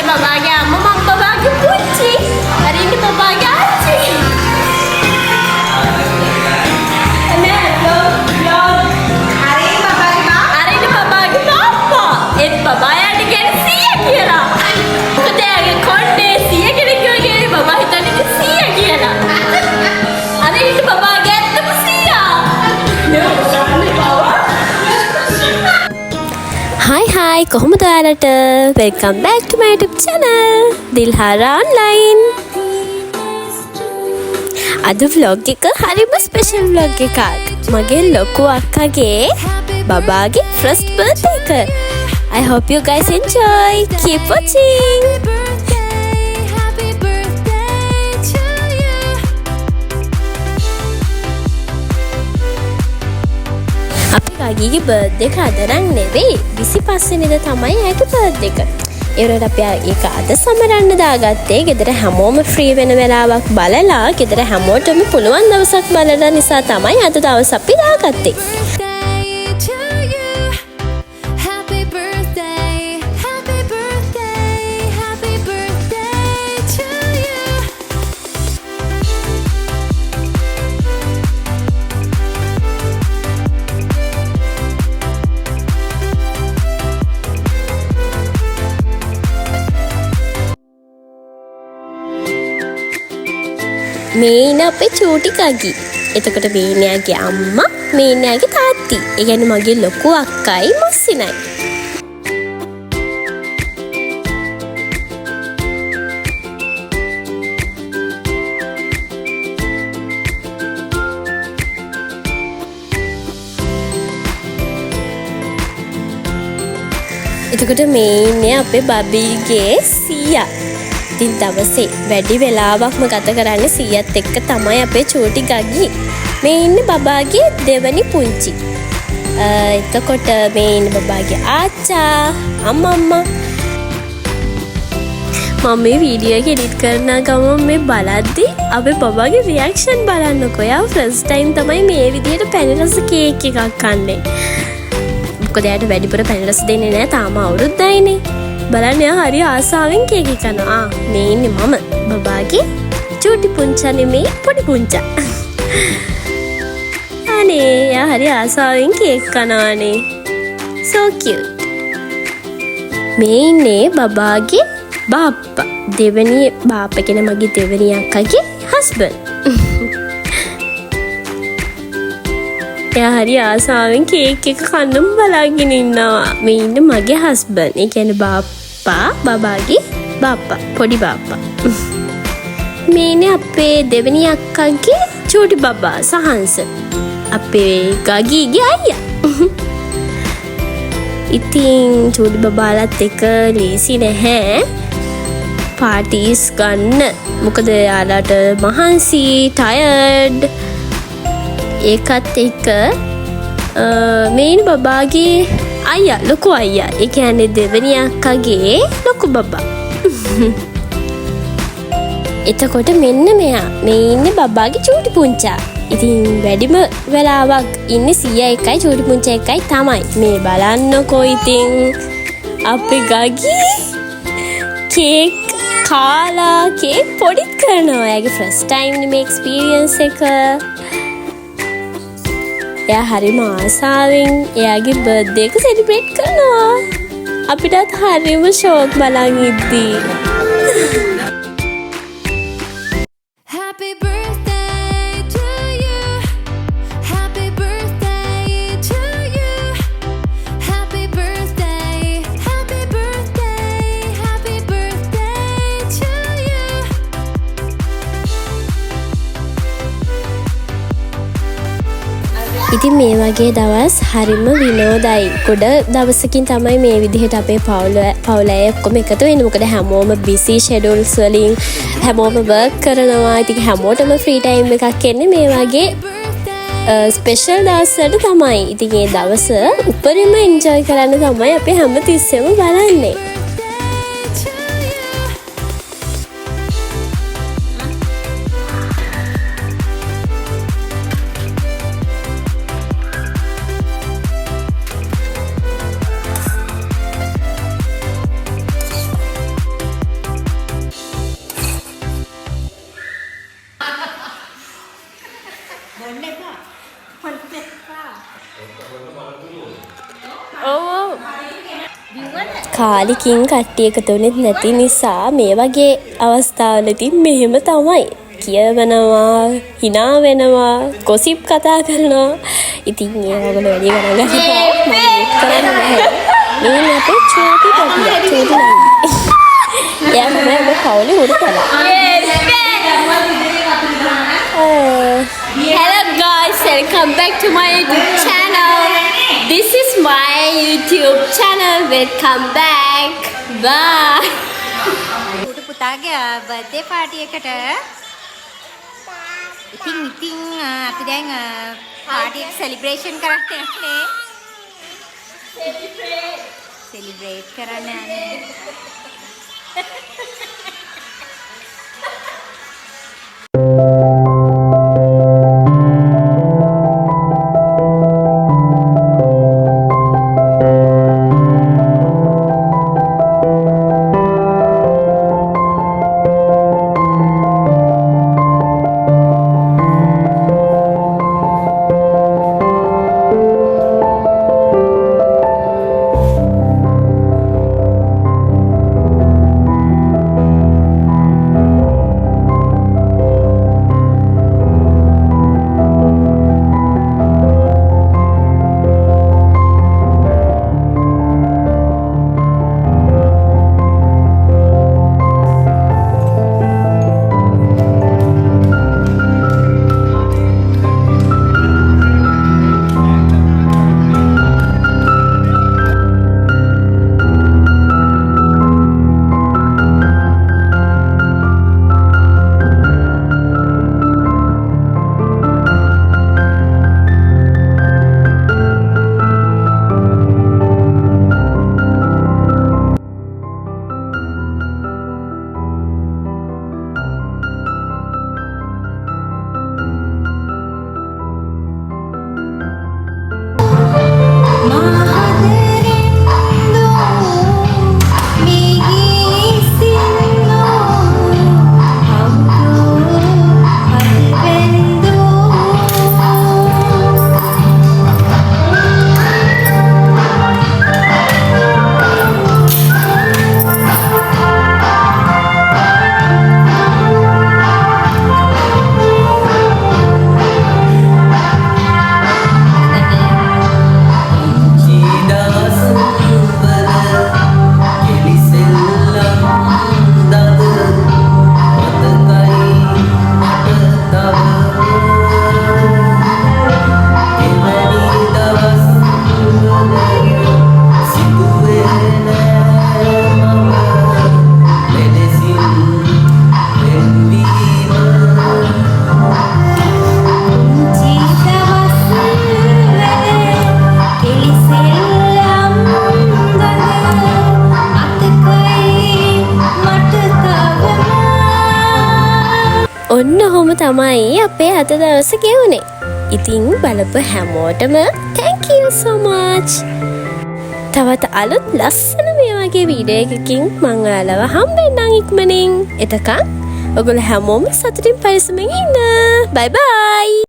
බබාගේ අම්මා මම බබාගේ පුංචි. hari ini බබාගේ ආච්චි. hari ini බබාගේ තාත්තා. ඒත් බබා යාට කියන්නේ සීයා කියලා. මොකද එයාගේ කොණ්ඩේ සීයා කෙනෙක් වගේ බබා හිතන්නේ ඉතින් සීයා කියලා. hari ini බබාගේ ඇත්තම සීයා. Hi කොහොමද ඔයාලට? welcome back to my YouTube channel Dilhara online. අද vlog එක හරිම special vlog එකක්. මගේ ලොකු අක්කගේ බබාගේ first birthday එක. I hope you guys enjoy. Keep watching. ගගීගේ බර්ත්ඩේ එක අද නම් නෙවෙයි 25 වෙනිදා තමයි ඇගේ බර්ත්ඩේ එක. ඒ වලට අපි ඒක අද සමරන්න දාගත්තේ. ගෙදර හැමෝම ෆ්‍රී වෙන වෙලාවක් බලලා ගෙදර හැමෝටම පුළුවන් දවසක් බලන නිසා තමයි අද දවස් අපි දාගත්තේ. මේන අපේ චූටි ගගී. එතකොට මේනයාගේ අම්මා මේනයාගේ තාත්ති. ඒ කියන්නේ මගේ ලොකු අක්කයි මස්සිනයි. එතකොට මේන්නේ අපේ බබීගේ සීයා. ඉතින් දවසේ වැඩි වෙලාවක්ම ගත කරන්නේ සීයත් එක්ක තමයි අපේ චූටි ගගී. මේ ඉන්නේ බබාගේ දෙවනි පුංචි. එතකොට මේ ඉන්නේ බබාගේ ආච්චා අම්මා. මම මේ වීඩියෝ එක එඩිට් කරන ගමන් මේ බලද්දි අපේ බබාගේ රියැක්ෂන් බලන්නකෝ. යා ෆස්ට් ටයිම් තමයි මේ විදිහට පැණි රස කේක් එකක් කන්නේ. මොකද එයාට වැඩිපුර පැණි රස දෙන්නේ නැහැ. තාම අවුරුද්දයිනේ. බලන්න එයා හරි ආසාවෙන් කේක් කනවා. මේ ඉන්නේ මම බබාගේ චූටි පුංචා නෙමෙයි පොඩි පුංචා. අනේ එයා හරි ආසාවෙන් කේක් කනවානේ. so cute. මේ ඉන්නේ බබාගේ බාප්පා. දෙවෙනි බාප්පා කියන මගේ දෙවෙනි අක්කගේ හස්බන්ඩ්. එයා හරි ආසාවෙන් කේක් එක කන්නම බලාගෙන ඉන්නවා. මේ ඉන්නේ මගේ හස්බන්ඩ්. ඒ කියන්නේ බාප්පා බබාගේ බාප්පා පොඩි බාප්පා. මේනේ අපේ දෙවෙනි අක්කගේ චූටි බබා සහන්ස. අපේ ගගීගේ අයියා. ඉතින් චූටි බබාලත් එක ලේසි නැහැ පාටිස් ගන්න. මොකද යාළුවට මහන්සි ටයර්ඩ්. ඒකත් එක්ක මේන් බබාගේ අයියා ලොකු අයියා. ඒ කියන්නේ දෙවෙනි අක්කගේ ලොකු බබා. එතකොට මෙන්න මෙයා මේ ඉන්නේ බබාගේ චූටි පුංචා. ඉතින් වැඩිම වෙලාවක් ඉන්නේ සීයා එකයි චූටි පුංචා එකයි තමයි. මේ බලන්නකෝ ඉතින් අපේ ගගී කේක් කාලා කේක් පොඩිත් කරනවා. එයාගේ ෆස්ට් ටයිම් මේ එක්ස්පීරියන්ස් එක. එයා හරිම ආසාවෙන් එයාගේ බර්ත්ඩේ එක සෙලිබ්‍රේට් කරනවා. අපිටත් හරිම ෂෝක් බලන් ඉද්දී. ඉතින් මේ වගේ දවස් හරිම විනෝදයි. ගොඩ දවසකින් තමයි මේ විදිහට අපේ පවුල අය ඔක්කොම එකතු වෙන්නේ. මොකද හැමෝම බිසි ෂෙඩියුල්ස් වලින් හැමෝම වර්ක් කරනවා. ඉතින් හැමෝටම ෆ්‍රී ටයිම් එකක් එන්නේ මේ වගේ ස්පෙෂල් දවස්වලට තමයි. ඉතින් මේ දවස උපරිම එන්ජොයි කරන්න තමයි අපි හැමතිස්සෙම බලන්නේ. කාලෙකින් කට්ටිය එකතු වෙන්නේ නැති නිසා මේ වගේ අවස්ථාවලදී මෙහෙම තමයි. කියවනවා, hina වෙනවා, gossip කතා කරනවා. ඉතින් ඒවගොල්ලෝ වැඩි ගණන් ගන්නවා. මම මේක කරන්නේ නැහැ. මේ අපේ චෝටි පොඩි එයා තමයි ඔබ පවුලේ උරුතලා. Hello guys, welcome back to my YouTube channel. This is my YouTube channel. Welcome back. Bye. පුතාගේ බර්ත්ඩේ පාටි එකට ඉතින් අපි දැන් පාටි එක සෙලිබ්‍රේෂන් කරන්න යන්නේ. සෙලිබ්‍රේට් කරන්න යන්නේ. ඔන්න ඔහොම තමයි අපේ අද දවස ගෙවුනේ. ඉතින් බලපු හැමෝටම thank you so much. තවත් අලුත් ලස්සන මේ වගේ වීඩියෝ එකකින් මම ඔයාලව හම්බෙන්නම් ඉක්මනින්. එතකන් ඔයගොල්ලෝ හැමෝම සතුටින් පරිස්සමෙන් ඉන්න. bye bye.